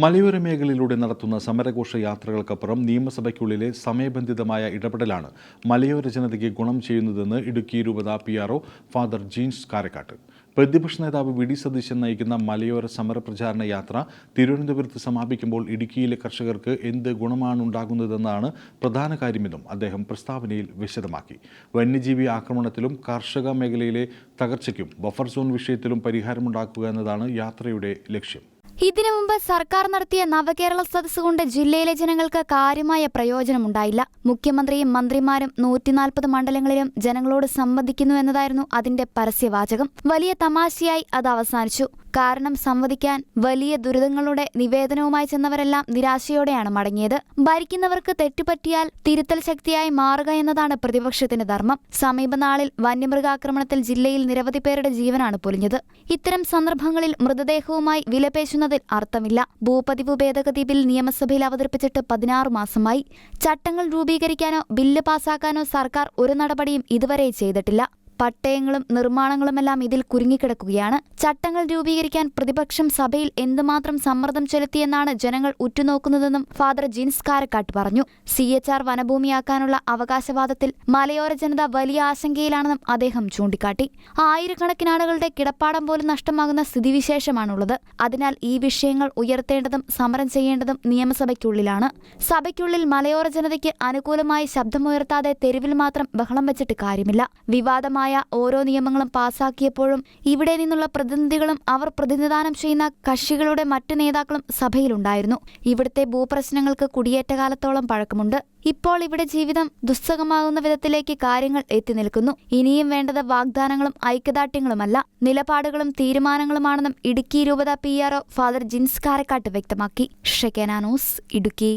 മലയോര മേഖലയിലൂടെ നടത്തുന്ന സമരഘോഷ യാത്രകൾക്കപ്പുറം നിയമസഭയ്ക്കുള്ളിലെ സമയബന്ധിതമായ ഇടപെടലാണ് മലയോര ജനതയ്ക്ക് ഗുണം ചെയ്യുന്നതെന്ന് ഇടുക്കി രൂപത PRO ഫാദർ ജീൻസ് കാരക്കാട്ട്. പ്രതിപക്ഷ നേതാവ് വി ഡി സതീശൻ നയിക്കുന്ന മലയോര സമരപ്രചാരണ യാത്ര തിരുവനന്തപുരത്ത് സമാപിക്കുമ്പോൾ ഇടുക്കിയിലെ കർഷകർക്ക് എന്ത് ഗുണമാണുണ്ടാകുന്നതെന്നാണ് പ്രധാന കാര്യമെന്നും അദ്ദേഹം പ്രസ്താവനയിൽ വിശദമാക്കി. വന്യജീവി ആക്രമണത്തിലും കാർഷിക മേഖലയിലെ തകർച്ചയ്ക്കും ബഫർ സോൺ വിഷയത്തിലും പരിഹാരമുണ്ടാക്കുക എന്നതാണ് യാത്രയുടെ ലക്ഷ്യം. ഇതിനു മുമ്പ് സർക്കാർ നടത്തിയ നവകേരള സദസ്സ് കൊണ്ട് ജില്ലയിലെ ജനങ്ങൾക്ക് കാര്യമായ പ്രയോജനമുണ്ടായില്ല. മുഖ്യമന്ത്രിയും മന്ത്രിമാരും 140 മണ്ഡലങ്ങളിലും ജനങ്ങളോട് സംവദിക്കുന്നു എന്നതായിരുന്നു അതിന്റെ പരസ്യവാചകം. വലിയ തമാശയായി അത് അവസാനിച്ചു. കാരണം സംവദിക്കാൻ വലിയ ദുരിതങ്ങളുടെ നിവേദനവുമായി ചെന്നവരെല്ലാം നിരാശയോടെയാണ് മടങ്ങിയത്. ഭരിക്കുന്നവർക്ക് തെറ്റുപറ്റിയാൽ തിരുത്തൽ ശക്തിയായി മാറുക എന്നതാണ് പ്രതിപക്ഷത്തിന്റെ ധർമ്മം. സമീപനാളിൽ വന്യമൃഗാക്രമണത്തിൽ ജില്ലയിൽ നിരവധി പേരുടെ ജീവനാണ് പൊലിഞ്ഞത്. ഇത്തരം സന്ദർഭങ്ങളിൽ മൃതദേഹവുമായി വിലപേശുന്നതിൽ അർത്ഥമില്ല. ഭൂപതിവ് ഭേദഗതി ബിൽ നിയമസഭയിൽ അവതരിപ്പിച്ചിട്ട് 16 മാസമായി. ചട്ടങ്ങൾ രൂപീകരിക്കാനോ ബില്ല് പാസാക്കാനോ സർക്കാർ ഒരു നടപടിയും ഇതുവരെ ചെയ്തിട്ടില്ല. പട്ടയങ്ങളും നിർമ്മാണങ്ങളുമെല്ലാം ഇതിൽ കുരുങ്ങിക്കിടക്കുകയാണ്. ചട്ടങ്ങൾ രൂപീകരിക്കാൻ പ്രതിപക്ഷം സഭയിൽ എന്തുമാത്രം സമ്മർദ്ദം ചെലുത്തിയെന്നാണ് ജനങ്ങൾ ഉറ്റുനോക്കുന്നതെന്നും ഫാദർ ജീൻസ് കാരക്കാട്ട് പറഞ്ഞു. CHR വനഭൂമിയാക്കാനുള്ള അവകാശവാദത്തിൽ മലയോര ജനത വലിയ ആശങ്കയിലാണെന്നും അദ്ദേഹം ചൂണ്ടിക്കാട്ടി. ആയിരക്കണക്കിന് ആളുകളുടെ കിടപ്പാടം പോലും നഷ്ടമാകുന്ന സ്ഥിതിവിശേഷമാണുള്ളത്. അതിനാൽ ഈ വിഷയങ്ങൾ ഉയർത്തേണ്ടതും സമരം ചെയ്യേണ്ടതും നിയമസഭയ്ക്കുള്ളിലാണ്. സഭയ്ക്കുള്ളിൽ മലയോര ജനതയ്ക്ക് അനുകൂലമായി ശബ്ദമുയർത്താതെ തെരുവിൽ മാത്രം ബഹളം വെച്ചിട്ട് കാര്യമില്ല. വിവാദമായ ഓരോ നിയമങ്ങളും പാസാക്കിയപ്പോഴും ഇവിടെ നിന്നുള്ള പ്രതിനിധികളും അവർ പ്രതിനിധാനം ചെയ്യുന്ന കക്ഷികളുടെ മറ്റു നേതാക്കളും സഭയിലുണ്ടായിരുന്നു. ഇവിടുത്തെ ഭൂപ്രശ്നങ്ങൾക്ക് കുടിയേറ്റകാലത്തോളം പഴക്കമുണ്ട്. ഇപ്പോൾ ഇവിടെ ജീവിതം ദുസ്സഹമാകുന്ന വിധത്തിലേക്ക് കാര്യങ്ങൾ എത്തി നിൽക്കുന്നു. ഇനിയും വേണ്ടത് വാഗ്ദാനങ്ങളും ഐക്യദാർഢ്യങ്ങളുമല്ല, നിലപാടുകളും തീരുമാനങ്ങളുമാണെന്നും ഇടുക്കി രൂപത PRO ഫാദർ ജിൻസ് കാരക്കാട്ട് വ്യക്തമാക്കി. ഷെക്കേന ന്യൂസ്, ഇടുക്കി.